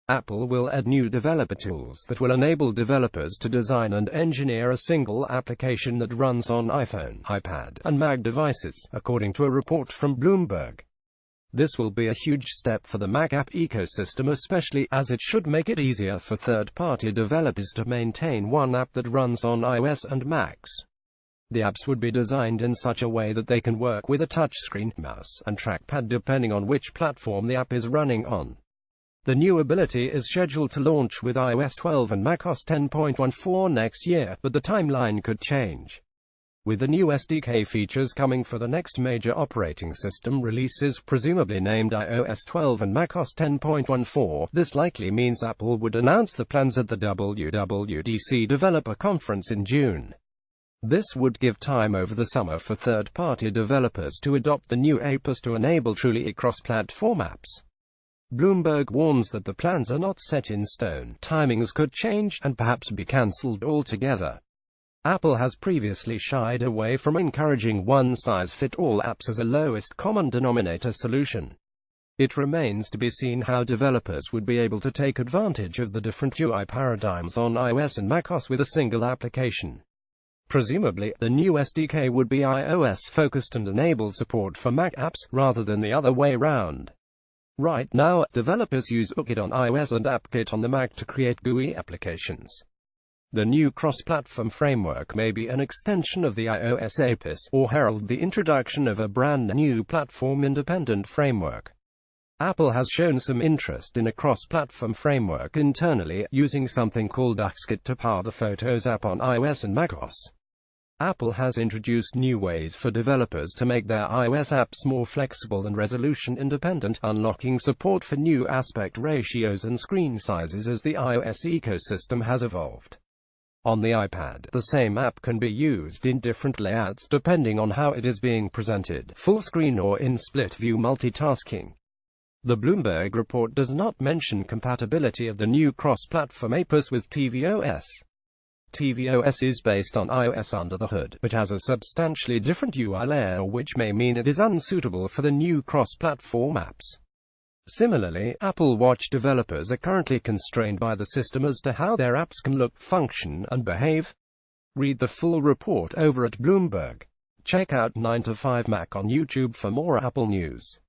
Apple will add new developer tools that will enable developers to design and engineer a single application that runs on iPhone, iPad, and Mac devices, according to a report from Bloomberg. This will be a huge step for the Mac app ecosystem, especially as it should make it easier for third-party developers to maintain one app that runs on iOS and Macs. The apps would be designed in such a way that they can work with a touchscreen, mouse, and trackpad depending on which platform the app is running on. The new ability is scheduled to launch with iOS 12 and macOS 10.14 next year, but the timeline could change. With the new SDK features coming for the next major operating system releases, presumably named iOS 12 and macOS 10.14, this likely means Apple would announce the plans at the WWDC developer conference in June. This would give time over the summer for third-party developers to adopt the new apps to enable truly cross-platform apps. Bloomberg warns that the plans are not set in stone. Timings could change, and perhaps be cancelled altogether. Apple has previously shied away from encouraging one-size-fits-all apps as a lowest common denominator solution. It remains to be seen how developers would be able to take advantage of the different UI paradigms on iOS and macOS with a single application. Presumably, the new SDK would be iOS-focused and enable support for Mac apps, rather than the other way round. Right now, developers use UKit on iOS and AppKit on the Mac to create GUI applications. The new cross-platform framework may be an extension of the iOS APIS, or herald the introduction of a brand new platform-independent framework. Apple has shown some interest in a cross-platform framework internally, using something called UKit to power the Photos app on iOS and macOS. Apple has introduced new ways for developers to make their iOS apps more flexible and resolution-independent, unlocking support for new aspect ratios and screen sizes as the iOS ecosystem has evolved. On the iPad, the same app can be used in different layouts depending on how it is being presented, full screen or in split-view multitasking. The Bloomberg report does not mention compatibility of the new cross-platform apps with tvOS. tvOS is based on iOS under the hood, but has a substantially different UI layer, which may mean it is unsuitable for the new cross-platform apps. Similarly, Apple Watch developers are currently constrained by the system as to how their apps can look, function, and behave. Read the full report over at Bloomberg. Check out 9 to 5 Mac on YouTube for more Apple news.